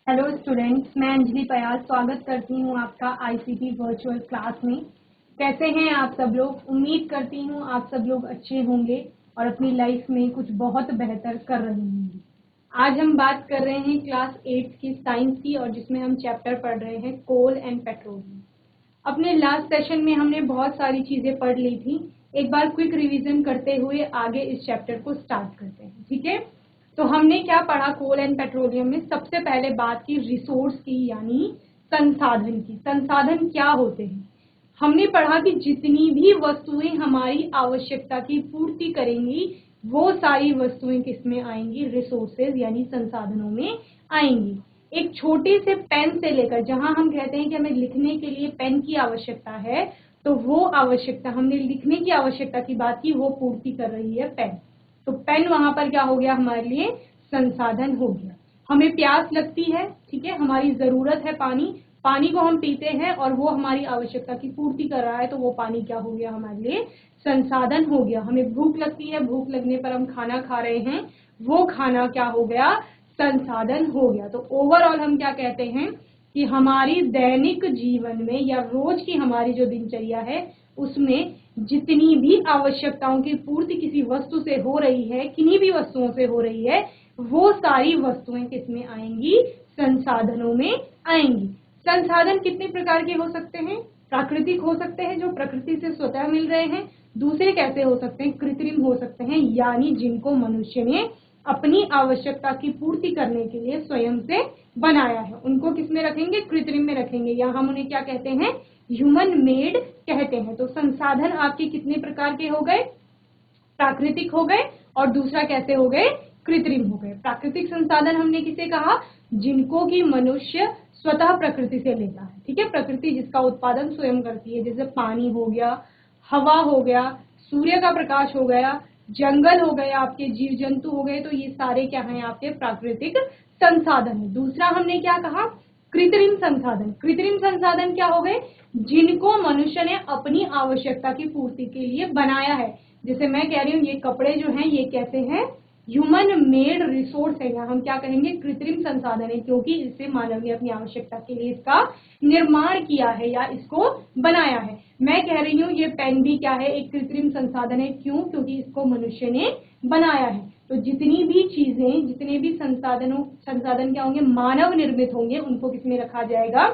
Hello students, मैं अंजलि पयाल स्वागत करती हूँ आपका आईसीटी वर्चुअल क्लास में। कैसे हैं आप सब लोग? उम्मीद करती हूँ आप सब लोग अच्छे होंगे और अपनी लाइफ में कुछ बहुत बेहतर कर रहे होंगे। आज हम बात कर रहे हैं क्लास 8 की साइंस की, और जिसमें हम चैप्टर पढ़ रहे हैं कोल एंड पेट्रोलियम। अपने लास्ट सेशन में हमने बहुत सारी चीजें पढ़ ली थी। एक बार क्विक रिवीजन करते हुए आगे इस चैप्टर को स्टार्ट करते हैं, ठीक है? तो हमने क्या पढ़ा कोल एंड पेट्रोलियम में? सबसे पहले बात की रिसोर्स की, यानी संसाधन की। संसाधन क्या होते हैं? हमने पढ़ा कि जितनी भी वस्तुएं हमारी आवश्यकता की पूर्ति करेंगी वो सारी वस्तुएं किसमें आएंगी? रिसोर्सेज यानी संसाधनों में आएंगी। एक छोटे से पेन से लेकर, जहां हम कहते हैं कि हमें लिखने के लिए पेन की आवश्यकता है, तो वो आवश्यकता, हमने लिखने की आवश्यकता की बात की, वो पूर्ति कर रही है पेन। तो पेन वहां पर क्या हो गया? हमारे लिए संसाधन हो गया। हमें प्यास लगती है, ठीक है, हमारी जरूरत है पानी, पानी को हम पीते हैं और वो हमारी आवश्यकता की पूर्ति कर रहा है, तो वो पानी क्या हो गया? हमारे लिए संसाधन हो गया। हमें भूख लगती है, भूख लगने पर हम खाना खा रहे हैं, वो खाना क्या हो गया? संसाधन हो गया। तो ओवरऑल हम क्या कहते हैं कि हमारी दैनिक जीवन में या रोज की हमारी जो दिनचर्या है उसमें जितनी भी आवश्यकताओं की पूर्ति किसी वस्तु से हो रही है, किन्हीं भी वस्तुओं से हो रही है, वो सारी वस्तुएं किसमें आएंगी? संसाधनों में आएंगी। संसाधन कितने प्रकार के हो सकते हैं? प्राकृतिक हो सकते हैं, जो प्रकृति से स्वतः मिल रहे हैं। दूसरे कैसे हो सकते हैं? कृत्रिम हो सकते हैं, यानी जिनको मनुष्य ने अपनी आवश्यकता की पूर्ति करने के लिए स्वयं से बनाया है। उनको किसमें रखेंगे? कृत्रिम में रखेंगे, या हम उन्हें क्या कहते हैं? ह्यूमन मेड कहते हैं। तो संसाधन आपके कितने प्रकार के हो गए? प्राकृतिक हो गए, और दूसरा कैसे हो गए? कृत्रिम हो गए। प्राकृतिक संसाधन हमने किसे कहा? जिनको कि मनुष्य स्वतः प्रकृति से लेता है, ठीक है, प्रकृति जिसका उत्पादन स्वयं करती है, जैसे पानी हो गया, हवा हो गया, सूर्य का प्रकाश हो गया, जंगल हो गए, आपके जीव जंतु हो गए। तो ये सारे क्या हैं? आपके प्राकृतिक संसाधन है। दूसरा हमने क्या कहा? कृत्रिम संसाधन। कृत्रिम संसाधन क्या हो गए? जिनको मनुष्य ने अपनी आवश्यकता की पूर्ति के लिए बनाया है। जैसे मैं कह रही हूँ, ये कपड़े जो हैं ये कैसे हैं? ह्यूमन मेड रिसोर्स है, या हम क्या कहेंगे? कृत्रिम संसाधन है, क्योंकि इससे मानव ने अपनी आवश्यकता के लिए इसका निर्माण किया है या इसको बनाया है। मैं कह रही हूँ ये पेन भी क्या है? एक कृत्रिम संसाधन है। क्यों? क्योंकि इसको मनुष्य ने बनाया है। तो जितनी भी चीजें, जितने भी संसाधन क्या होंगे? मानव निर्मित होंगे, उनको किसमें रखा जाएगा?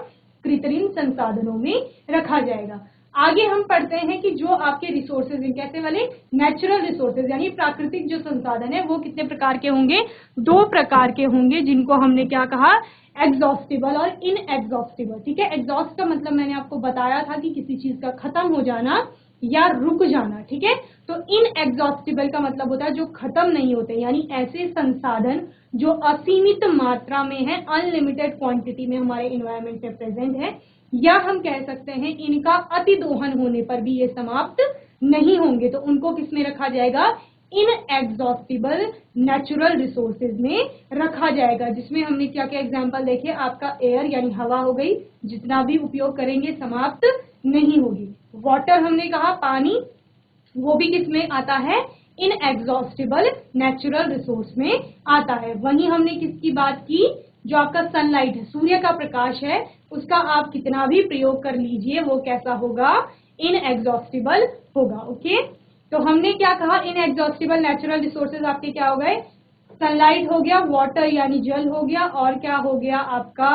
कृत्रिम संसाधनों में रखा जाएगा। आगे हम पढ़ते हैं कि जो आपके रिसोर्सेज हैं, कैसे वाले? नेचुरल रिसोर्सेज, यानी प्राकृतिक जो संसाधन है वो कितने प्रकार के होंगे? 2 प्रकार के होंगे, जिनको हमने क्या कहा? एग्जॉस्टिबल और इनएग्जॉस्टिबल, ठीक है। एग्जॉस्ट का मतलब मैंने आपको बताया था कि किसी चीज का खत्म हो जाना या रुक जाना, ठीक है। तो इनएग्जॉस्टिबल का मतलब होता है जो खत्म नहीं होते, यानी ऐसे संसाधन जो असीमित मात्रा में है, अनलिमिटेड क्वांटिटी में हमारे इन्वायरमेंट में प्रेजेंट है, या हम कह सकते हैं इनका अति दोहन होने पर भी ये समाप्त नहीं होंगे। तो उनको किसमें रखा जाएगा? इनएग्जॉस्टिबल नेचुरल रिसोर्सेज में रखा जाएगा। जिसमें हमने क्या क्या एग्जांपल देखे? आपका एयर यानी हवा हो गई, जितना भी उपयोग करेंगे समाप्त नहीं होगी। वाटर हमने कहा, पानी, वो भी किसमें आता है? इनएग्जॉस्टिबल नेचुरल रिसोर्स में आता है। वहीं हमने किसकी बात की? जो आपका सनलाइट है, सूर्य का प्रकाश है, उसका आप कितना भी प्रयोग कर लीजिए, वो कैसा होगा? इनएग्जॉस्टिबल होगा। ओके, तो हमने क्या कहा? इनएग्जॉस्टिबल नेचुरल रिसोर्सेज आपके क्या हो गए? सनलाइट हो गया, वाटर यानी जल हो गया, और क्या हो गया? आपका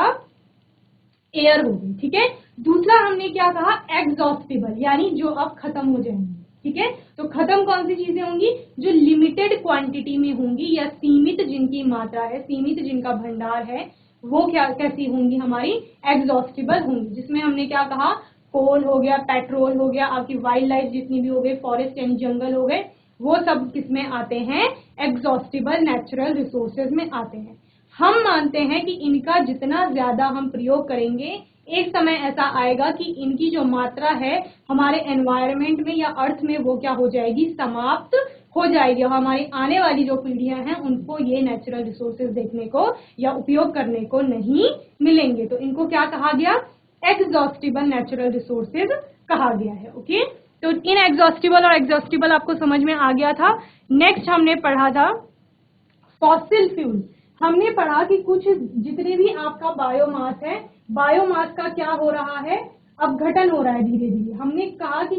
एयर हो गई, ठीक है। दूसरा हमने क्या कहा? एग्जॉस्टिबल, यानी जो अब खत्म हो जाएंगे, ठीक है। तो खत्म कौन सी चीजें होंगी? जो लिमिटेड क्वांटिटी में होंगी, या सीमित जिनकी मात्रा है, सीमित जिनका भंडार है, वो क्या कैसी होंगी? हमारी एग्जॉस्टिबल होंगी। जिसमें हमने क्या कहा? कोल हो गया, पेट्रोल हो गया, आपकी वाइल्ड लाइफ जितनी भी हो गई, फॉरेस्ट यानी जंगल हो गए, वो सब किसमें आते हैं? एग्जॉस्टिबल नेचुरल रिसोर्सेज में आते हैं। हम मानते हैं कि इनका जितना ज्यादा हम प्रयोग करेंगे, एक समय ऐसा आएगा कि इनकी जो मात्रा है हमारे एनवायरनमेंट में या अर्थ में, वो क्या हो जाएगी? समाप्त हो जाएगी। और हमारी आने वाली जो पीढ़ियां हैं उनको ये नेचुरल रिसोर्सेज देखने को या उपयोग करने को नहीं मिलेंगे। तो इनको क्या कहा गया? एग्जॉस्टिबल नेचुरल रिसोर्सेज कहा गया है। ओके, तो इनएग्जॉस्टिबल और एग्जॉस्टिबल आपको समझ में आ गया था। नेक्स्ट हमने पढ़ा था फॉसिल फ्यूल। हमने पढ़ा कि कुछ जितने भी आपका बायोमास है, बायोमास का क्या हो रहा है, अपघटन हो रहा है धीरे धीरे। हमने कहा कि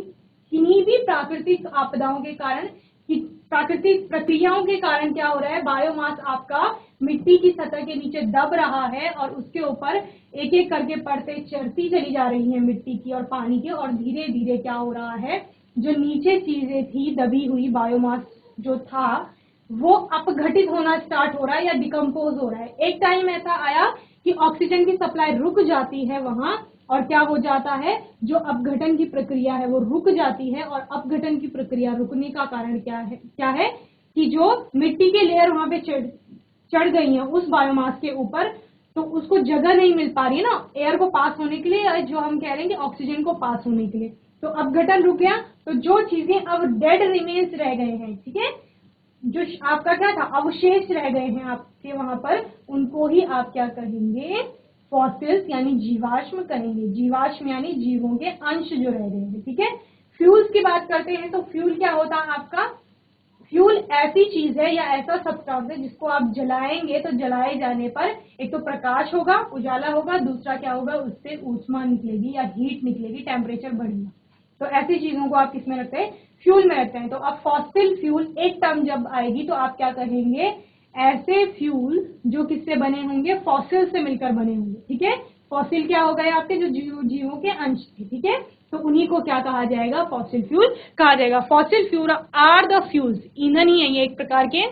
किन्हीं भी प्राकृतिक आपदाओं के कारण, कि प्राकृतिक प्रक्रियाओं के कारण क्या हो रहा है, बायोमास आपका मिट्टी की सतह के नीचे दब रहा है और उसके ऊपर एक एक करके परतें चढ़ती चली जा रही हैं मिट्टी की और पानी की, और धीरे धीरे क्या हो रहा है, जो नीचे चीजें थी दबी हुई, बायोमास जो था वो अपघटित होना स्टार्ट हो रहा है या डिकम्पोज हो रहा है। एक टाइम ऐसा आया कि ऑक्सीजन की सप्लाई रुक जाती है वहां, और क्या हो जाता है, जो अपघटन की प्रक्रिया है वो रुक जाती है। और अपघटन की प्रक्रिया रुकने का कारण क्या है कि जो मिट्टी के लेयर वहां पे चढ़ गई है उस बायोमास के ऊपर, तो उसको जगह नहीं मिल पा रही है ना एयर को पास होने के लिए, या जो हम कह रहे हैं कि ऑक्सीजन को पास होने के लिए, तो अपघटन रुक गया। तो जो चीजें अब डेड रिमेन्स रह गए हैं, ठीक है, जो आपका क्या था, अवशेष रह गए हैं आपके वहां पर, उनको ही आप क्या कहेंगे, फॉसिल्स यानी जीवाश्म कहेंगे। जीवाश्म यानी जीवों के अंश जो रह गए हैं, ठीक है। फ्यूल्स की बात करते हैं तो फ्यूल क्या होता है आपका, फ्यूल ऐसी चीज है या ऐसा सब्सटेंस है जिसको आप जलाएंगे तो जलाए जाने पर एक तो प्रकाश होगा, उजाला होगा, दूसरा क्या होगा, उससे ऊष्मा निकलेगी या हीट निकलेगी, टेम्परेचर बढ़ेगा। तो ऐसी चीजों को आप किसमें रखते हैं, फ्यूल में रखते हैं। तो अब फॉसिल फ्यूल एक टर्म जब आएगी तो आप क्या कहेंगे, ऐसे फ्यूल जो किससे बने होंगे, फॉसिल से मिलकर बने होंगे, ठीक है। फॉसिल क्या हो गए आपके, जो जीवों के अंश थे, ठीक है, तो उन्हीं को क्या कहा जाएगा, फॉसिल फ्यूल कहा जाएगा। Fossil fuel are the fuels, ईंधन ही है ये एक प्रकार के,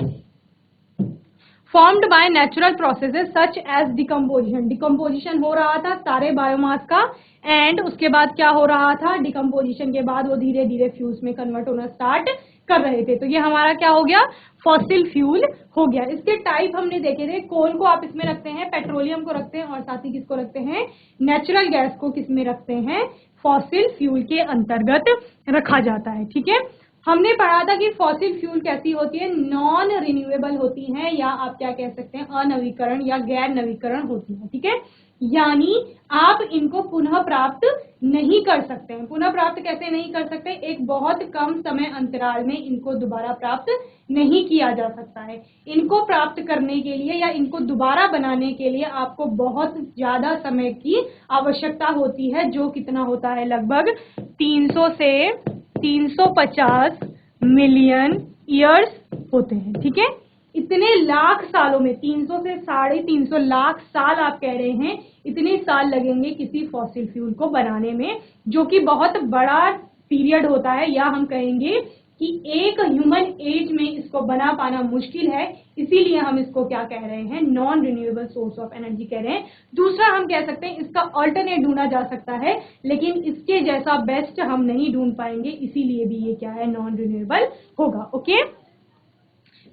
formed by natural processes such as decomposition. Decomposition हो रहा था सारे बायोमास का, एंड उसके बाद क्या हो रहा था, डिकम्पोजिशन के बाद वो धीरे धीरे फ्यूल्स में कन्वर्ट होना स्टार्ट कर रहे थे। तो ये हमारा क्या हो गया, फॉसिल फ्यूल हो गया। इसके टाइप हमने देखे थे, कोल को आप इसमें रखते हैं, पेट्रोलियम को रखते हैं, और साथ ही किसको रखते हैं, नेचुरल गैस को किसमें रखते हैं, फॉसिल फ्यूल के अंतर्गत रखा जाता है, ठीक है। हमने पढ़ा था कि फॉसिल फ्यूल कैसी होती है, नॉन रिन्यूएबल होती है, या आप क्या कह सकते हैं, अनवीकरण या गैर नवीकरण होती है, ठीक है। यानी आप इनको पुनः प्राप्त नहीं कर सकते हैं। पुनः प्राप्त कैसे नहीं कर सकते, एक बहुत कम समय अंतराल में इनको दोबारा प्राप्त नहीं किया जा सकता है। इनको प्राप्त करने के लिए या इनको दोबारा बनाने के लिए आपको बहुत ज्यादा समय की आवश्यकता होती है, जो कितना होता है, लगभग 300 से 350 मिलियन ईयर्स होते हैं, ठीक है। इतने लाख सालों में, 300 से 350 लाख साल आप कह रहे हैं, इतने साल लगेंगे किसी फॉसिल फ्यूल को बनाने में, जो कि बहुत बड़ा पीरियड होता है, या हम कहेंगे कि एक ह्यूमन एज में इसको बना पाना मुश्किल है। इसीलिए हम इसको क्या कह रहे हैं, non renewable source of energy कह रहे हैं। दूसरा हम कह सकते हैं इसका ऑल्टरनेट ढूंढा जा सकता है, लेकिन इसके जैसा बेस्ट हम नहीं ढूंढ पाएंगे, इसीलिए भी ये क्या है, नॉन रिन्यूएबल होगा, okay.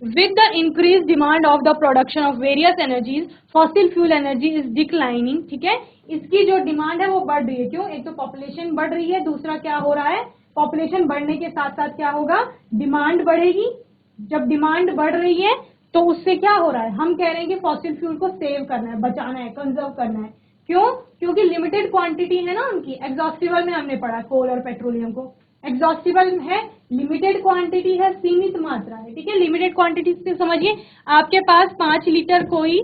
With the increased demand of the production of various energies, fossil fuel energy is declining, ठीक है। इसकी जो डिमांड है वो बढ़ रही है, क्यों, एक तो पॉपुलेशन बढ़ रही है, दूसरा क्या हो रहा है, पॉपुलेशन बढ़ने के साथ साथ क्या होगा, डिमांड बढ़ेगी। जब डिमांड बढ़ रही है तो उससे क्या हो रहा है, हम कह रहे हैं कि फॉसिल फ्यूल को सेव करना है, बचाना है, कंजर्व करना है। क्यों, क्योंकि लिमिटेड क्वांटिटी है ना उनकी। एग्जॉस्टिबल में हमने पढ़ा कोल और पेट्रोलियम को, एग्जॉस्टिबल है, लिमिटेड क्वांटिटी है, सीमित मात्रा है, ठीक है। लिमिटेड क्वांटिटी से समझिए, आपके पास 5 लीटर कोई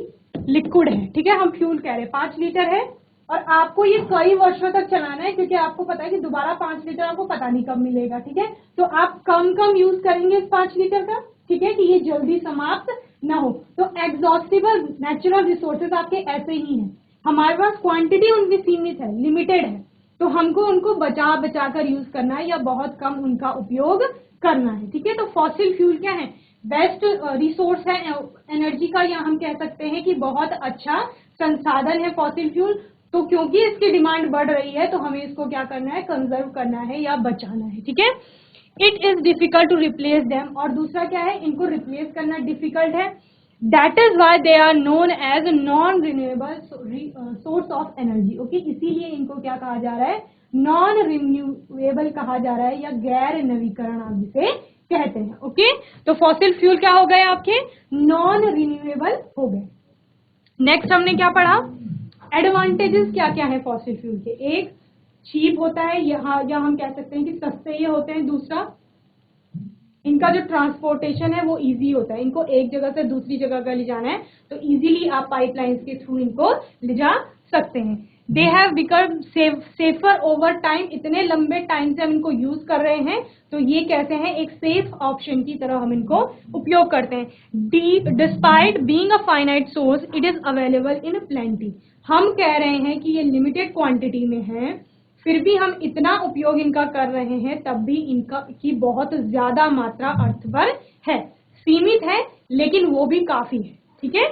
लिक्विड है, ठीक है, हम फ्यूल कह रहे हैं 5 लीटर है, और आपको ये कई वर्षों तक चलाना है, क्योंकि आपको पता है कि दोबारा 5 लीटर आपको पता नहीं कब मिलेगा, ठीक है। तो आप कम कम यूज करेंगे इस 5 लीटर का, ठीक है, कि ये जल्दी समाप्त ना हो। तो एग्जॉस्टिबल नेचुरल रिसोर्सेज आपके ऐसे ही हैं, हमारे पास क्वांटिटी उनकी सीमित है, लिमिटेड है, तो हमको उनको बचा बचा कर यूज करना है, या बहुत कम उनका उपयोग करना है, ठीक है। तो फॉसिल फ्यूल क्या है, बेस्ट रिसोर्स है एनर्जी का, या हम कह सकते हैं कि बहुत अच्छा संसाधन है फॉसिल फ्यूल। तो क्योंकि इसकी डिमांड बढ़ रही है तो हमें इसको क्या करना है, कंजर्व करना है या बचाना है, ठीक है। It is difficult to replace them, और दूसरा क्या है, इनको रिप्लेस करना डिफिकल्ट है। That is why they are known as non renewable source of energy, okay. इसीलिए इनको क्या कहा जा रहा है, नॉन रिन्यूएबल कहा जा रहा है, या गैर नवीकरण आप जिसे कहते हैं, ओके। तो फॉसिल फ्यूल क्या हो गए आपके, नॉन रिन्यूएबल हो गए। नेक्स्ट हमने क्या पढ़ा, एडवांटेजेस क्या क्या है फॉसिल फ्यूल के, एक चीप होता है, यहाँ या हम कह सकते हैं कि सस्ते ये होते हैं, दूसरा इनका जो ट्रांसपोर्टेशन है वो इजी होता है, इनको एक जगह से दूसरी जगह का ले जाना है तो इजीली आप पाइपलाइंस के थ्रू इनको ले जा सकते हैं। They have become safer over time, इतने लंबे टाइम से हम इनको यूज कर रहे हैं तो ये कैसे हैं, एक सेफ ऑप्शन की तरह हम इनको उपयोग करते हैं। Despite being a finite source it is available in plenty, हम कह रहे हैं कि ये लिमिटेड क्वांटिटी में है, फिर भी हम इतना उपयोग इनका कर रहे हैं तब भी इनका की बहुत ज्यादा मात्रा अर्थ पर है, सीमित है लेकिन वो भी काफी है, ठीक है।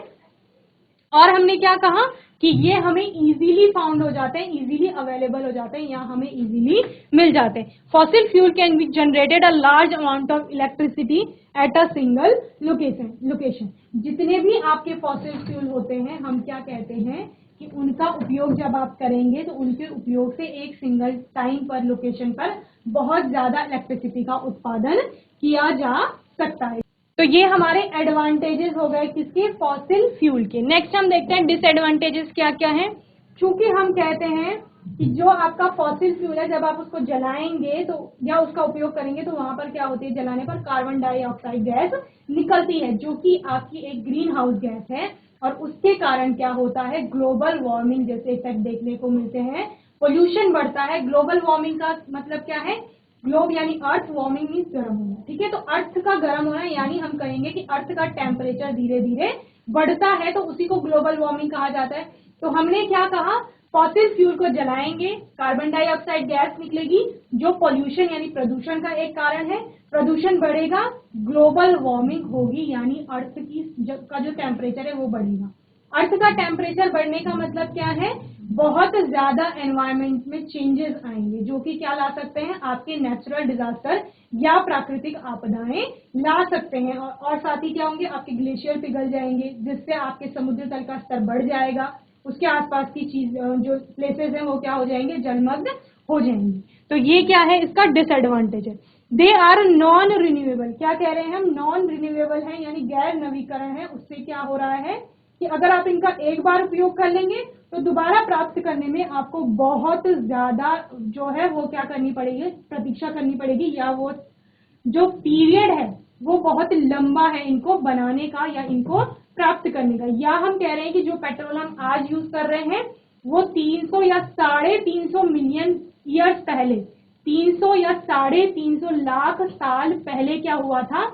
और हमने क्या कहा कि ये हमें इजीली फाउंड हो जाते हैं, इजीली अवेलेबल हो जाते हैं या हमें इजीली मिल जाते हैं। Fossil fuel can be generated a large amount of electricity at a single location. जितने भी आपके फॉसिल फ्यूल होते हैं हम क्या कहते हैं कि उनका उपयोग जब आप करेंगे तो उनके उपयोग से एक सिंगल टाइम पर लोकेशन पर बहुत ज्यादा इलेक्ट्रिसिटी का उत्पादन किया जा सकता है। तो ये हमारे एडवांटेजेस हो गए किसके, फॉसिल फ्यूल के। नेक्स्ट हम देखते हैं डिसएडवांटेजेस क्या क्या हैं। चूंकि हम कहते हैं कि जो आपका फॉसिल फ्यूल है जब आप उसको जलाएंगे तो या उसका उपयोग करेंगे तो वहां पर क्या होती है, जलाने पर कार्बन डाइऑक्साइड गैस निकलती है जो कि आपकी एक ग्रीन हाउस गैस है और उसके कारण क्या होता है, ग्लोबल वार्मिंग जैसे इफेक्ट देखने को मिलते हैं, पोल्यूशन बढ़ता है। ग्लोबल वार्मिंग का मतलब क्या है, ग्लोब यानी अर्थ, वार्मिंग मीन्स गर्म होना, ठीक है। तो अर्थ का गर्म होना यानी हम कहेंगे कि अर्थ का टेम्परेचर धीरे धीरे बढ़ता है तो उसी को ग्लोबल वार्मिंग कहा जाता है। तो हमने क्या कहा, फॉसिल फ्यूल को जलाएंगे कार्बन डाइऑक्साइड गैस निकलेगी जो पोल्यूशन यानी प्रदूषण का एक कारण है, प्रदूषण बढ़ेगा, ग्लोबल वार्मिंग होगी यानी अर्थ की का जो टेम्परेचर है वो बढ़ेगा। अर्थ का टेम्परेचर बढ़ने का मतलब क्या है, बहुत ज्यादा एनवायरमेंट में चेंजेस आएंगे जो कि क्या ला सकते हैं, आपके नेचुरल डिजास्टर या प्राकृतिक आपदाएं ला सकते हैं। और साथ ही क्या होंगे, आपके ग्लेशियर पिघल जाएंगे जिससे आपके समुद्र तल का स्तर बढ़ जाएगा, उसके आसपास की चीज जो प्लेसेस हैं वो क्या हो जाएंगे, जलमग्न हो जाएंगे। तो ये क्या है, इसका डिसएडवांटेज है। दे आर नॉन रिन्यूएबल, क्या कह रहे हैं हम, नॉन रिन्यूएबल है यानी गैर नवीकरण है। उससे क्या हो रहा है कि अगर आप इनका एक बार उपयोग कर लेंगे तो दोबारा प्राप्त करने में आपको बहुत ज्यादा जो है वो क्या करनी पड़ेगी, प्रतीक्षा करनी पड़ेगी, या वो जो पीरियड है वो बहुत लंबा है इनको बनाने का या इनको प्राप्त करने का। या हम कह रहे हैं कि जो पेट्रोल हम आज यूज कर रहे हैं वो 300 या 350 मिलियन ईयर्स पहले, 300 या 350 लाख साल पहले क्या हुआ था,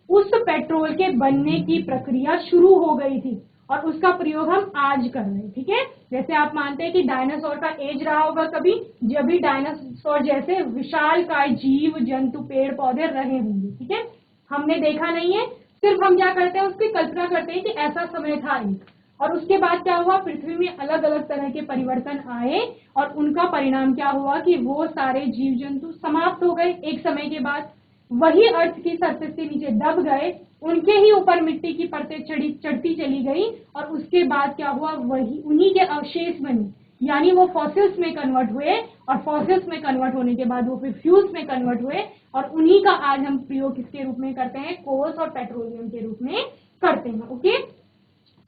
उस पेट्रोल के बनने की प्रक्रिया शुरू हो गई थी और उसका प्रयोग हम आज कर रहे हैं, ठीक है। जैसे आप मानते हैं कि डायनासोर का एज रहा होगा कभी, जब भी डायनासोर जैसे विशालकाय जीव जंतु पेड़ पौधे रहे होंगे, ठीक है। हमने देखा नहीं है, सिर्फ हम क्या करते हैं, उसकी कल्पना करते हैं कि ऐसा समय था एक, और उसके बाद क्या हुआ, पृथ्वी में अलग अलग तरह के परिवर्तन आए और उनका परिणाम क्या हुआ कि वो सारे जीव जंतु समाप्त हो गए एक समय के बाद। वही अर्थ की सरफेस के नीचे दब गए, उनके ही ऊपर मिट्टी की परतें चढ़ती चली गई और उसके बाद क्या हुआ, वही उन्हीं के अवशेष बने यानी वो फॉसिल्स में कन्वर्ट हुए और फॉसिल्स में कन्वर्ट होने के बाद वो फिर फ्यूल्स में कन्वर्ट हुए और उन्हीं का आज हम प्रयोग किसके रूप में करते हैं, कोल्स और पेट्रोलियम के रूप में करते हैं। ओके,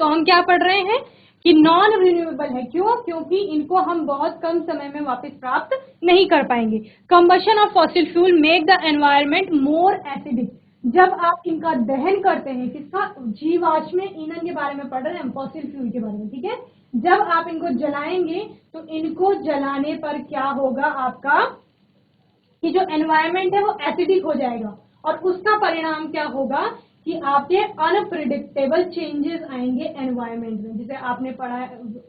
तो हम क्या पढ़ रहे हैं कि नॉन रिन्यूएबल है, क्यों, क्योंकि इनको हम बहुत कम समय में वापस प्राप्त नहीं कर पाएंगे। Combustion of fossil fuel make the environment more acidic, जब आप इनका दहन करते हैं, किसका, जीवाश्म ईंधन के बारे में पढ़ रहे हैं हम, फॉसिल फ्यूल के बारे में, ठीक है। जब आप इनको जलाएंगे तो इनको जलाने पर क्या होगा आपका कि जो एनवायरमेंट है वो एसिडिक हो जाएगा और उसका परिणाम क्या होगा कि आपके अनप्रिडिक्टेबल चेंजेस आएंगे एनवायरमेंट में। जैसे आपने पढ़ा,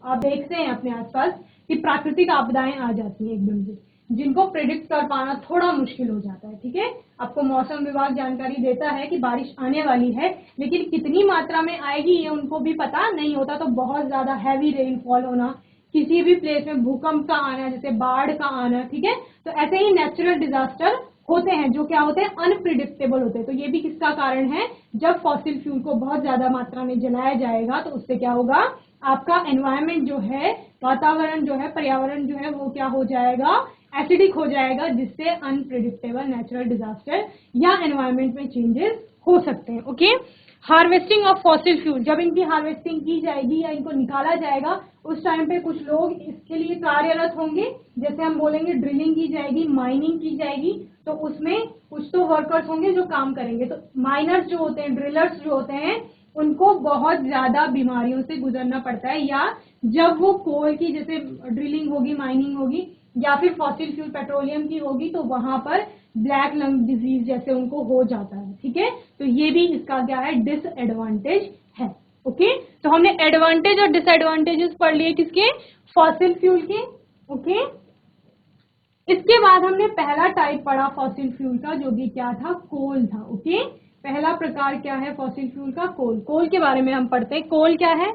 आप देखते हैं अपने आसपास कि प्राकृतिक आपदाएं आ जाती हैं एकदम से, जिनको प्रिडिक्ट कर पाना थोड़ा मुश्किल हो जाता है, ठीक है। आपको मौसम विभाग जानकारी देता है कि बारिश आने वाली है, लेकिन कितनी मात्रा में आएगी ये उनको भी पता नहीं होता। तो बहुत ज्यादा हैवी रेनफॉल होना, किसी भी प्लेस में भूकंप का आना, जैसे बाढ़ का आना, ठीक है। तो ऐसे ही नेचुरल डिजास्टर होते हैं जो क्या होते हैं, अनप्रिडिक्टेबल होते हैं। तो ये भी किसका कारण है, जब फॉसिल फ्यूल को बहुत ज्यादा मात्रा में जलाया जाएगा तो उससे क्या होगा, आपका एनवायरमेंट जो है, वातावरण जो है, पर्यावरण जो है वो क्या हो जाएगा, एसिडिक हो जाएगा, जिससे अनप्रिडिक्टेबल नेचुरल डिजास्टर या एनवायरमेंट में चेंजेस हो सकते हैं। Okay, harvesting of fossil fuel, जब इनकी हार्वेस्टिंग की जाएगी या इनको निकाला जाएगा उस टाइम पे कुछ लोग इसके लिए कार्यरत होंगे। जैसे हम बोलेंगे ड्रिलिंग की जाएगी, माइनिंग की जाएगी, तो उसमें कुछ तो वर्कर्स होंगे जो काम करेंगे। तो माइनर्स जो होते हैं, ड्रिलर्स जो होते हैं, उनको बहुत ज्यादा बीमारियों से गुजरना पड़ता है। या जब वो कोल की जैसे ड्रिलिंग होगी, माइनिंग होगी, या फिर फॉसिल फ्यूल पेट्रोलियम की होगी, तो वहां पर ब्लैक लंग डिजीज जैसे उनको हो जाता है। ठीक है, तो ये भी इसका क्या है, डिसएडवांटेज है। ओके, तो हमने एडवांटेज और डिसएडवांटेजेस पढ़ लिए किसके, फॉसिल फ्यूल के। ओके, इसके बाद हमने पहला टाइप पढ़ा फॉसिल फ्यूल का, जो कि क्या था, कोल था। ओके, पहला प्रकार क्या है फॉसिल फ्यूल का, कोल। कोल के बारे में हम पढ़ते हैं। कोल क्या है,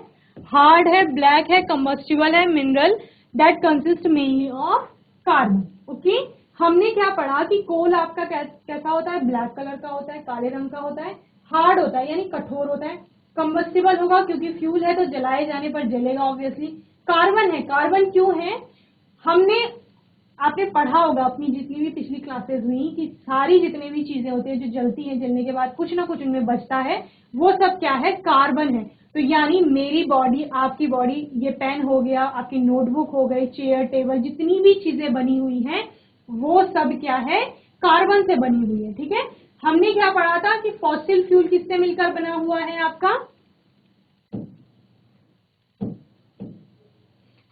हार्ड है, ब्लैक है, कंबस्टिबल है, mineral that consist mainly of carbon. Okay, हमने क्या पढ़ा कि कोल आपका कैसा होता है, ब्लैक कलर का होता है, काले रंग का होता है, हार्ड होता है यानी कठोर होता है, कंबस्टिबल होगा क्योंकि फ्यूल है तो जलाए जाने पर जलेगा ऑब्वियसली। कार्बन है, कार्बन क्यों है, हमने आपने पढ़ा होगा अपनी जितनी भी पिछली क्लासेस हुई कि सारी जितनी भी चीजें होती है जो जलती है, जलने के बाद कुछ ना कुछ उनमें बचता है, वो सब क्या है, कार्बन है। तो यानी मेरी बॉडी, आपकी बॉडी, ये पेन हो गया, आपकी नोटबुक हो गई, चेयर टेबल, जितनी भी चीजें बनी हुई हैं वो सब क्या है, कार्बन से बनी हुई है। ठीक है, हमने क्या पढ़ा था कि फॉसिल फ्यूल किससे मिलकर बना हुआ है आपका,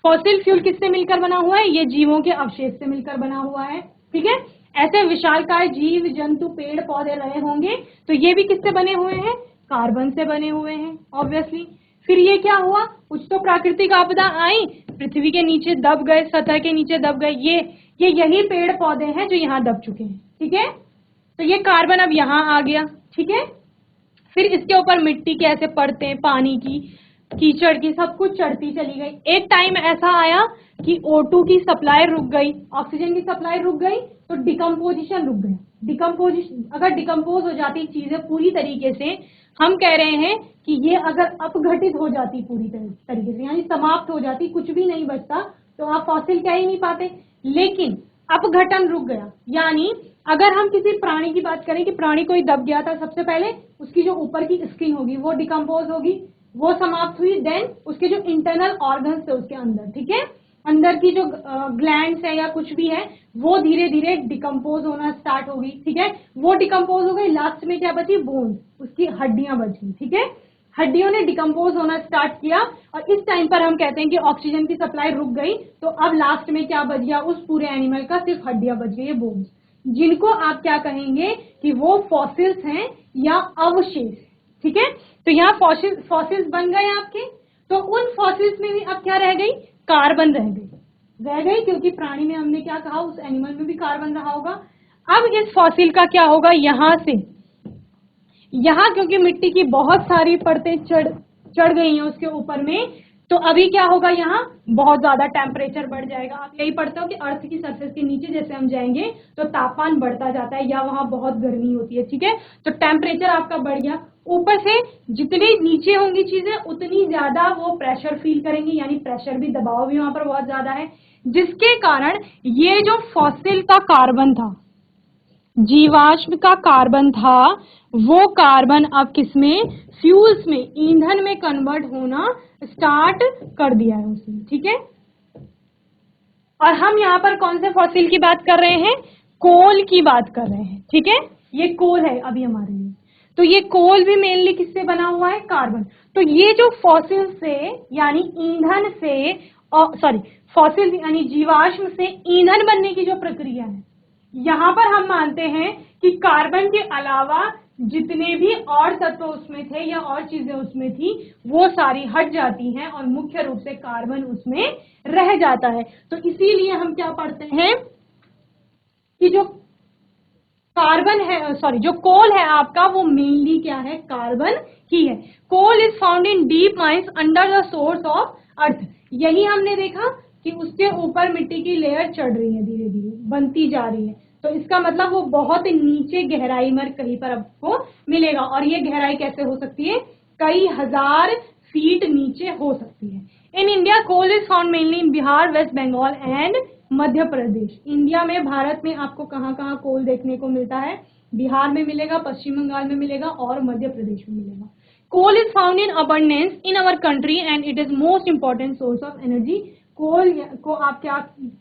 फॉसिल फ्यूल किससे मिलकर बना हुआ है, ये जीवों के अवशेष से मिलकर बना हुआ है। ठीक है, ऐसे विशालकाय जीव जंतु पेड़ पौधे रहे होंगे, तो ये भी किससे बने हुए हैं, कार्बन से बने हुए हैं ऑब्वियसली। फिर ये क्या हुआ, कुछ तो प्राकृतिक आपदा आई, पृथ्वी के नीचे दब गए, सतह के नीचे दब गए, ये यही पेड़ पौधे हैं जो यहाँ दब चुके हैं। ठीक है, तो ये कार्बन अब यहाँ आ गया। ठीक है, फिर इसके ऊपर मिट्टी के ऐसे परतें, पानी की, कीचड़ की, सब कुछ चढ़ती चली गई। एक टाइम ऐसा आया कि O2 की सप्लाई रुक गई, ऑक्सीजन की सप्लाई रुक गई, तो डिकम्पोजिशन रुक गया। डिकम्पोजिशन, अगर डिकम्पोज हो जाती चीजें पूरी तरीके से, हम कह रहे हैं कि ये अगर अपघटित हो जाती पूरी तरीके से, यानी समाप्त हो जाती, कुछ भी नहीं बचता, तो आप फॉसिल कह ही नहीं पाते। लेकिन अपघटन रुक गया, यानी अगर हम किसी प्राणी की बात करें कि प्राणी कोई दब गया था, सबसे पहले उसकी जो ऊपर की स्किन होगी वो डिकम्पोज होगी, वो समाप्त हुई, देन उसके जो इंटरनल ऑर्गन्स थे उसके अंदर, ठीक है, अंदर की जो ग्लैंड्स है या कुछ भी है, वो धीरे धीरे डिकम्पोज होना स्टार्ट होगी। ठीक है, वो डिकम्पोज हो गई, लास्ट में क्या बची, बोन्स, उसकी हड्डियां बची। ठीक है, हड्डियों ने डिकम्पोज होना स्टार्ट किया, और इस टाइम पर हम कहते हैं कि ऑक्सीजन की सप्लाई रुक गई, तो अब लास्ट में क्या बच गया, उस पूरे एनिमल का सिर्फ हड्डियां बच गई, बोन्स, जिनको आप क्या कहेंगे कि वो फॉसिल्स हैं या अवशेष। ठीक है, तो यहाँ फॉसिल्स बन गए आपके, तो उन फॉसिल्स में भी अब क्या रह गई, कार्बन रह गई, क्योंकि प्राणी में हमने क्या कहा, उस एनिमल में भी कार्बन रहा होगा। अब इस फॉसिल का क्या होगा, यहां से यहाँ क्योंकि मिट्टी की बहुत सारी परतें चढ़ गई हैं उसके ऊपर में, तो अभी क्या होगा, यहाँ बहुत ज्यादा टेम्परेचर बढ़ जाएगा। आप यही पढ़ते हो कि अर्थ की सरफेस के नीचे जैसे हम जाएंगे तो तापमान बढ़ता जाता है, या वहां बहुत गर्मी होती है। ठीक है, तो टेम्परेचर आपका बढ़ गया, ऊपर से जितनी नीचे होंगी चीजें उतनी ज्यादा वो प्रेशर फील करेंगी, यानी प्रेशर भी, दबाव भी वहां पर बहुत ज्यादा है, जिसके कारण ये जो फॉसिल का कार्बन था, जीवाश्म का कार्बन था, वो कार्बन अब किसमें, फ्यूल्स में, ईंधन में कन्वर्ट होना स्टार्ट कर दिया है उसने। ठीक है, और हम यहाँ पर कौन से फॉसिल की बात कर रहे हैं, कोल की बात कर रहे हैं। ठीक है, ये कोल है अभी हमारे लिए, तो ये कोल भी मेनली किससे बना हुआ है, कार्बन। तो ये जो फॉसिल से यानी ईंधन से, सॉरी, फॉसिल यानी जीवाश्म से ईंधन बनने की जो प्रक्रिया है, यहां पर हम मानते हैं कि कार्बन के अलावा जितने भी और तत्व उसमें थे या और चीजें उसमें थी, वो सारी हट जाती हैं और मुख्य रूप से कार्बन उसमें रह जाता है। तो इसीलिए हम क्या पढ़ते हैं कि जो कार्बन है, सॉरी, जो कोल है आपका, वो मेनली क्या है, कार्बन ही है। Coal is found in deep mines under the source of earth. यही हमने देखा कि उसके ऊपर मिट्टी की लेयर चढ़ रही है, धीरे धीरे बनती जा रही है, तो इसका मतलब वो बहुत नीचे गहराई में कहीं पर आपको मिलेगा। और ये गहराई कैसे हो सकती है, कई हजार फीट नीचे हो सकती है। In India coal is found mainly in Bihar, West Bengal and Madhya Pradesh. India में, भारत में आपको कहाँ कहाँ कोल देखने को मिलता है, बिहार में मिलेगा, पश्चिम बंगाल में मिलेगा और मध्य प्रदेश में मिलेगा। Coal is found in abundance in our country and it is most important source of energy. Coal को आप क्या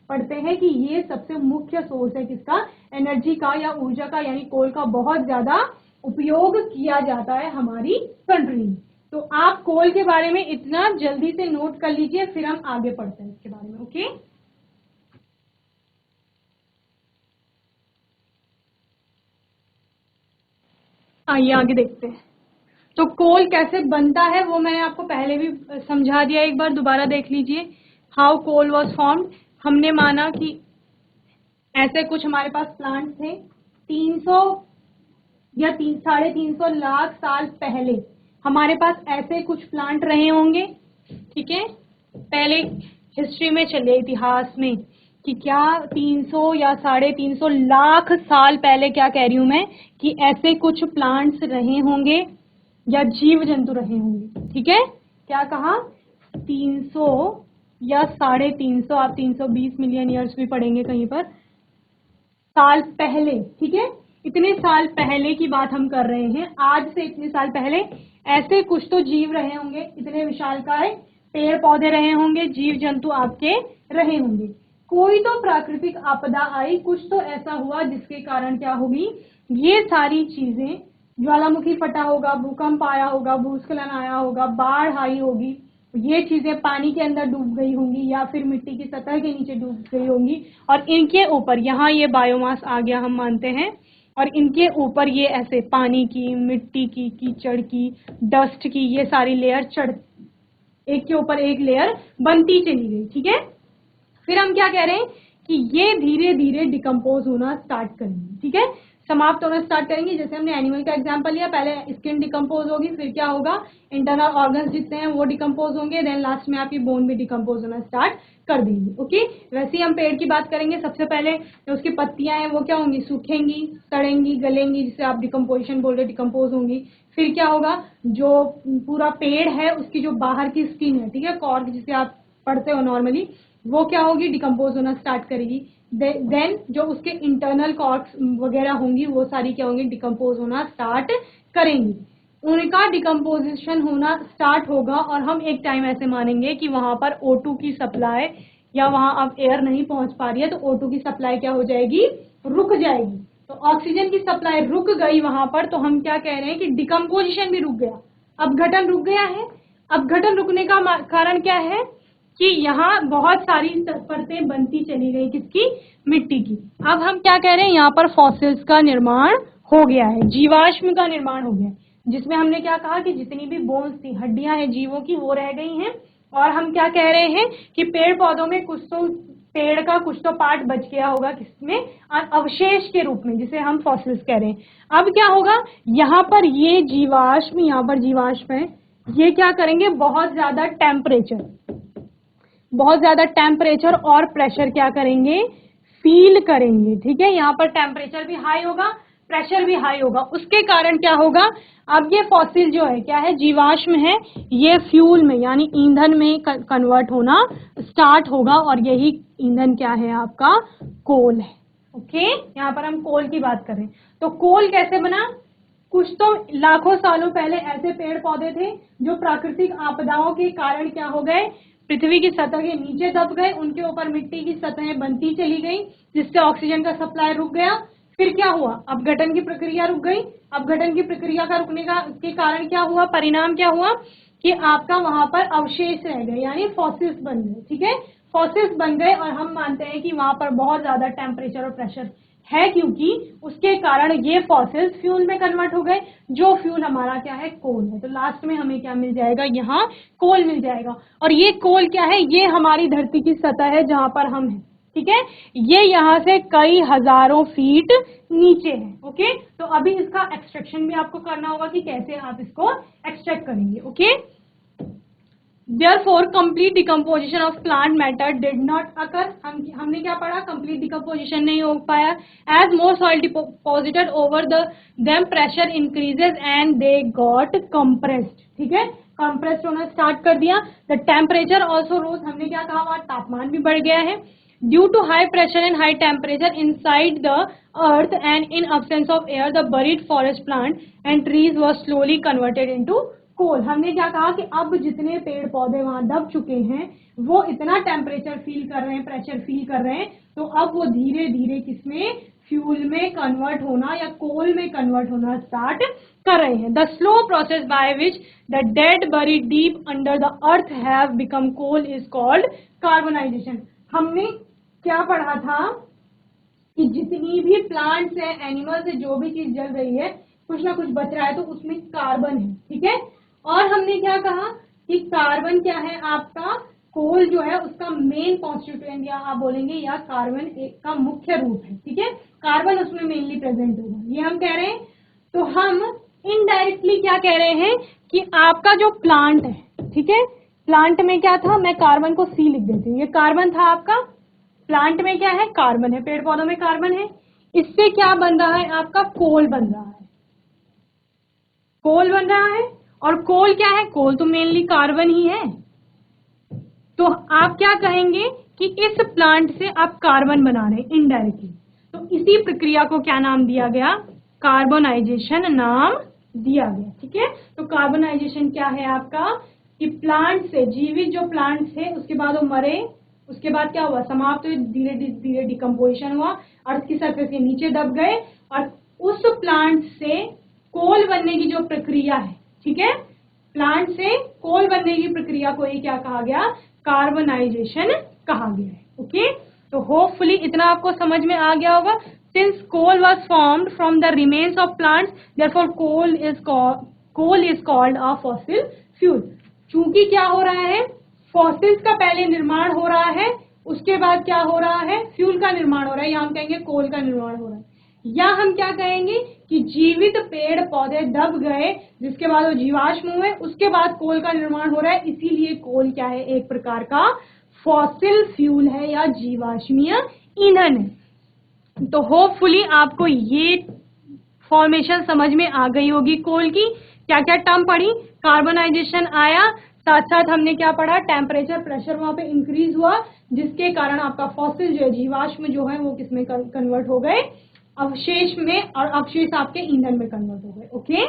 पढ़ते हैं कि ये सबसे मुख्य सोर्स है किसका, एनर्जी का या ऊर्जा का, यानी कोल का बहुत ज्यादा उपयोग किया जाता है हमारी कंट्री में। तो आप कोल के बारे में इतना जल्दी से नोट कर लीजिए, फिर हम आगे पढ़ते हैं इसके बारे में। ओके, आइए आगे देखते हैं। तो कोल कैसे बनता है वो मैंने आपको पहले भी समझा दिया, एक बार दोबारा देख लीजिए। हाउ कोल वॉज फॉर्म्ड, हमने माना कि ऐसे कुछ हमारे पास प्लांट थे 300 या 350 लाख साल पहले हमारे पास ऐसे कुछ प्लांट रहे होंगे। ठीक है, पहले हिस्ट्री में चले, इतिहास में, कि क्या 300 या 350 लाख साल पहले, क्या कह रही हूं मैं, कि ऐसे कुछ प्लांट्स रहे होंगे या जीव जंतु रहे होंगे। ठीक है, क्या कहा, 300 या 350, आप 320 मिलियन ईयर्स भी पढ़ेंगे कहीं पर, साल पहले। ठीक है, इतने साल पहले की बात हम कर रहे हैं, आज से इतने साल पहले ऐसे कुछ तो जीव रहे होंगे, इतने विशालकाय पेड़ पौधे रहे होंगे, जीव जंतु आपके रहे होंगे। कोई तो प्राकृतिक आपदा आई, कुछ तो ऐसा हुआ जिसके कारण क्या होगी, ये सारी चीजें, ज्वालामुखी फटा होगा, भूकंप आया होगा, भूस्खलन आया होगा, बाढ़ आई होगी, ये चीजें पानी के अंदर डूब गई होंगी या फिर मिट्टी की सतह के नीचे डूब गई होंगी, और इनके ऊपर, यहाँ ये बायोमास आ गया हम मानते हैं, और इनके ऊपर ये ऐसे पानी की, मिट्टी की, कीचड़ की, डस्ट की, ये सारी लेयर चढ़, एक के ऊपर एक लेयर बनती चली गई। ठीक है, फिर हम क्या कह रहे हैं कि ये धीरे धीरे डिकम्पोज होना स्टार्ट करेंगे। ठीक है, समाप्त होना स्टार्ट करेंगे। जैसे हमने एनिमल का एग्जांपल लिया, पहले स्किन डिकम्पोज होगी, फिर क्या होगा, इंटरनल ऑर्गन्स जितने हैं वो डिकम्पोज होंगे, देन लास्ट में आपकी बोन भी डिकम्पोज होना स्टार्ट कर देंगे। ओके, वैसे ही हम पेड़ की बात करेंगे। सबसे पहले जो उसकी पत्तियां हैं वो क्या होंगी, सूखेंगी, सड़ेंगी, गलेंगी, जिसे आप डिकम्पोजिशन बोल रहे, डिकम्पोज होंगी। फिर क्या होगा, जो पूरा पेड़ है उसकी जो बाहर की स्किन है, ठीक है, कॉर्क जिसे आप पढ़ते हो नॉर्मली, वो क्या होगी, डिकम्पोज होना स्टार्ट करेगी। देन जो उसके इंटरनल कॉर्क्स वगैरह होंगी वो सारी क्या होंगी, डिकम्पोज होना स्टार्ट करेंगी। उनका डिकम्पोजिशन होना स्टार्ट होगा और हम एक टाइम ऐसे मानेंगे कि वहां पर O2 की सप्लाई, या वहां अब एयर नहीं पहुंच पा रही है तो O2 की सप्लाई क्या हो जाएगी, रुक जाएगी। तो ऑक्सीजन की सप्लाई रुक गई वहां पर, तो हम क्या कह रहे हैं कि डिकम्पोजिशन भी रुक गया, अपघटन रुक गया है। अपघटन रुकने का कारण क्या है कि यहाँ बहुत सारी परतें बनती चली गई, किसकी, मिट्टी की। अब हम क्या कह रहे हैं, यहाँ पर फॉसिल्स का निर्माण हो गया है, जीवाश्म का निर्माण हो गया है, जिसमें हमने क्या कहा कि जितनी भी बोन्स थी, हड्डियां हैं जीवों की, वो रह गई हैं। और हम क्या कह रहे हैं कि पेड़ पौधों में कुछ तो, पेड़ का कुछ तो पार्ट बच गया होगा, किसमें, अवशेष के रूप में, जिसे हम फॉसिल्स कह रहे हैं। अब क्या होगा, यहाँ पर ये जीवाश्म, यहाँ पर जीवाश्म है, ये क्या करेंगे, बहुत ज्यादा टेम्परेचर और प्रेशर क्या करेंगे, फील करेंगे। ठीक है, यहाँ पर टेम्परेचर भी हाई होगा, प्रेशर भी हाई होगा, उसके कारण क्या होगा, अब ये फॉसिल जो है क्या है, जीवाश्म है, ये फ्यूल में यानी ईंधन में कन्वर्ट होना स्टार्ट होगा, और यही ईंधन क्या है, आपका कोल है। ओके, यहाँ पर हम कोल की बात करें तो कोल कैसे बना, कुछ तो लाखों सालों पहले ऐसे पेड़ पौधे थे जो प्राकृतिक आपदाओं के कारण क्या हो गए, पृथ्वी की सतह के नीचे दब गए, उनके ऊपर मिट्टी की सतहें बनती चली गई, जिससे ऑक्सीजन का सप्लाई रुक गया। फिर क्या हुआ, अपघटन की प्रक्रिया रुक गई। अपघटन की प्रक्रिया का रुकने का के कारण क्या हुआ, परिणाम क्या हुआ कि आपका वहां पर अवशेष रह गए, यानी फॉसिल्स बन गए। ठीक है, फॉसिल्स बन गए, और हम मानते हैं कि वहां पर बहुत ज्यादा टेम्परेचर और प्रेशर है, क्योंकि उसके कारण ये फॉसिल्स फ्यूल में कन्वर्ट हो गए, जो फ्यूल हमारा क्या है, कोल है। तो लास्ट में हमें क्या मिल जाएगा, यहाँ कोल मिल जाएगा। और ये कोल क्या है, ये हमारी धरती की सतह है जहां पर हम हैं। ठीक है, ये यहाँ से कई हजारों फीट नीचे है। ओके, तो अभी इसका एक्सट्रैक्शन भी आपको करना होगा कि कैसे आप इसको एक्सट्रैक्ट करेंगे। Okay, Therefore, complete decomposition of plant matter did not occur. हमने क्या पढ़ा, complete decomposition नहीं हो पाया, as more soil deposited over them, pressure increases and they got compressed. ठीक है, compressed होना start कर दिया। The temperature also rose, हमने क्या कहा, वहाँ तापमान भी बढ़ गया है। Due to high pressure and high temperature inside the earth and in absence of air, the buried forest plant and trees were slowly converted into कोल, हमने क्या कहा कि अब जितने पेड़ पौधे वहां दब चुके हैं वो इतना टेम्परेचर फील कर रहे हैं, प्रेशर फील कर रहे हैं, तो अब वो धीरे धीरे किसमें, फ्यूल में कन्वर्ट होना या कोल में कन्वर्ट होना स्टार्ट कर रहे हैं। The slow process by which the dead buried deep under the earth have become coal is called carbonization. हमने क्या पढ़ा था कि जितनी भी प्लांट्स है, एनिमल्स है, जो भी चीज जल रही है, कुछ ना कुछ बच रहा है तो उसमें कार्बन है, ठीक है। और हमने क्या कहा कि कार्बन क्या है आपका, कोल जो है उसका मेन कॉन्स्टिट्यूएंट, या आप बोलेंगे या कार्बन एक का मुख्य रूप है, ठीक है। कार्बन उसमें मेनली प्रेजेंट होगा, ये हम कह रहे हैं। तो हम इनडायरेक्टली क्या कह रहे हैं कि आपका जो प्लांट है, ठीक है, प्लांट में क्या था, मैं कार्बन को सी लिख देती हूँ, ये कार्बन था आपका, प्लांट में क्या है, कार्बन है, पेड़ पौधों में कार्बन है, इससे क्या बन रहा है आपका, कोल बन रहा है, कोल बन रहा है। और कोल क्या है, कोल तो मेनली कार्बन ही है। तो आप क्या कहेंगे कि इस प्लांट से आप कार्बन बना रहे हैं इनडायरेक्टली, तो इसी प्रक्रिया को क्या नाम दिया गया, कार्बोनाइजेशन नाम दिया गया, ठीक है। तो कार्बोनाइजेशन क्या है आपका कि प्लांट से, जीवित जो प्लांट थे उसके बाद वो मरे, उसके बाद क्या हुआ, समाप्त हुए, धीरे धीरे डिकम्पोजिशन हुआ, अर्थ की सरफेस के नीचे दब गए, और उस प्लांट से कोल बनने की जो प्रक्रिया है, ठीक है, प्लांट से कोल बनने की प्रक्रिया को ही क्या कहा गया, कार्बनाइजेशन कहा गया है। ओके, तो होपफुली इतना आपको समझ में आ गया होगा। Since coal was formed from the remains of plants, therefore coal is called a fossil fuel. चूंकि क्या हो रहा है, फॉसिल्स का पहले निर्माण हो रहा है, उसके बाद क्या हो रहा है, फ्यूल का निर्माण हो रहा है, या हम कहेंगे कोल का निर्माण हो रहा है, या हम क्या कहेंगे कि जीवित पेड़ पौधे दब गए, जिसके बाद वो जीवाश्म हुए, उसके बाद कोल का निर्माण हो रहा है, इसीलिए कोल क्या है, एक प्रकार का फॉसिल फ्यूल है या जीवाश्मीय ईंधन है। तो होपफुली आपको ये फॉर्मेशन समझ में आ गई होगी। कोल की क्या क्या टर्म पढ़ी, कार्बनाइजेशन आया, साथ साथ हमने क्या पढ़ा, टेम्परेचर प्रेशर वहां पे इंक्रीज हुआ, जिसके कारण आपका फॉसिल जो है, जीवाश्म जो है वो किसमें कन्वर्ट हो गए, अवशेष में, और अवशेष आपके ईंधन में कन्वर्ट हो गए। ओके,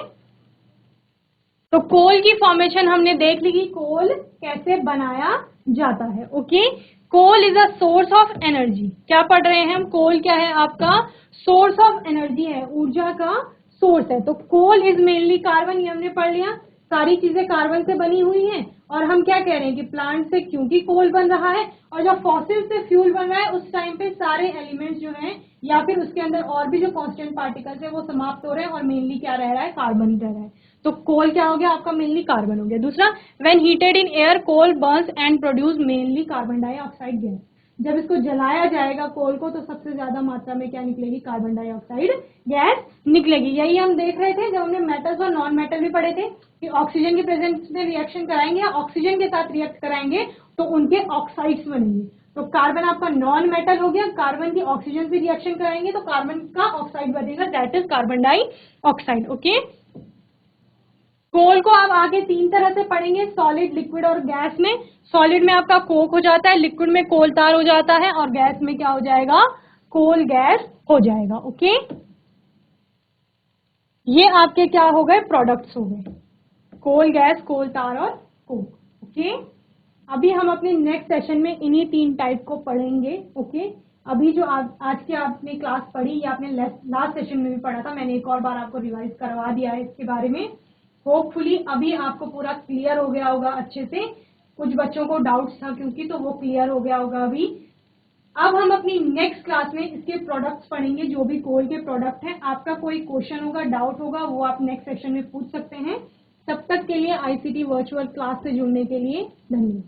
तो कोल की फॉर्मेशन हमने देख ली कि कोल कैसे बनाया जाता है। Okay, coal is a source of energy. क्या पढ़ रहे हैं हम, कोल क्या है आपका, सोर्स ऑफ एनर्जी है, ऊर्जा का सोर्स है। तो कोल इज मेनली कार्बन, ये हमने पढ़ लिया, सारी चीजें कार्बन से बनी हुई हैं। और हम क्या कह रहे हैं कि प्लांट से क्योंकि कोल बन रहा है, और जब फॉसिल से फ्यूल बन रहा है, उस टाइम पे सारे एलिमेंट्स जो हैं, या फिर उसके अंदर और भी जो कांस्टेंट पार्टिकल्स है वो समाप्त हो रहे हैं, और मेनली क्या रह रहा है, कार्बन रह रहा है। तो कोल क्या हो गया आपका, मेनली कार्बन हो गया। दूसरा, when heated in air coal burns and produce mainly carbon dioxide gas. जब इसको जलाया जाएगा कोल को, तो सबसे ज्यादा मात्रा में क्या निकलेगी, कार्बन डाइऑक्साइड गैस निकलेगी। यही हम देख रहे थे जब हमने मेटल्स और नॉन मेटल भी पढ़े थे कि ऑक्सीजन की प्रेजेंस में रिएक्शन कराएंगे या ऑक्सीजन के साथ रिएक्ट कराएंगे तो उनके ऑक्साइड्स बनेंगे। तो कार्बन आपका नॉन मेटल हो गया, कार्बन की ऑक्सीजन से रिएक्शन कराएंगे तो कार्बन का ऑक्साइड बनेगा, that is carbon dioxide. Okay, coal को आप आगे तीन तरह से पढ़ेंगे, सॉलिड, लिक्विड और गैस में। सॉलिड में आपका कोक हो जाता है, लिक्विड में कोल तार हो जाता है, और गैस में क्या हो जाएगा, कोल गैस हो जाएगा। ओके, ये आपके क्या हो गए, प्रोडक्ट्स हो गए, कोल गैस, कोल तार और कोक। ओके, अभी हम अपने नेक्स्ट सेशन में इन्हीं तीन टाइप को पढ़ेंगे। ओके, अभी जो आज की आपने क्लास पढ़ी या आपने लास्ट सेशन में भी पढ़ा था, मैंने एक और बार आपको रिवाइज करवा दिया है इसके बारे में। होपफुली अभी आपको पूरा क्लियर हो गया होगा अच्छे से। कुछ बच्चों को डाउट्स था क्योंकि, तो वो क्लियर हो गया होगा अभी। अब हम अपनी नेक्स्ट क्लास में इसके प्रोडक्ट्स पढ़ेंगे, जो भी कोल के प्रोडक्ट हैं। आपका कोई क्वेश्चन होगा, डाउट होगा, वो आप नेक्स्ट सेशन में पूछ सकते हैं। तब तक के लिए ICT वर्चुअल क्लास से जुड़ने के लिए धन्यवाद।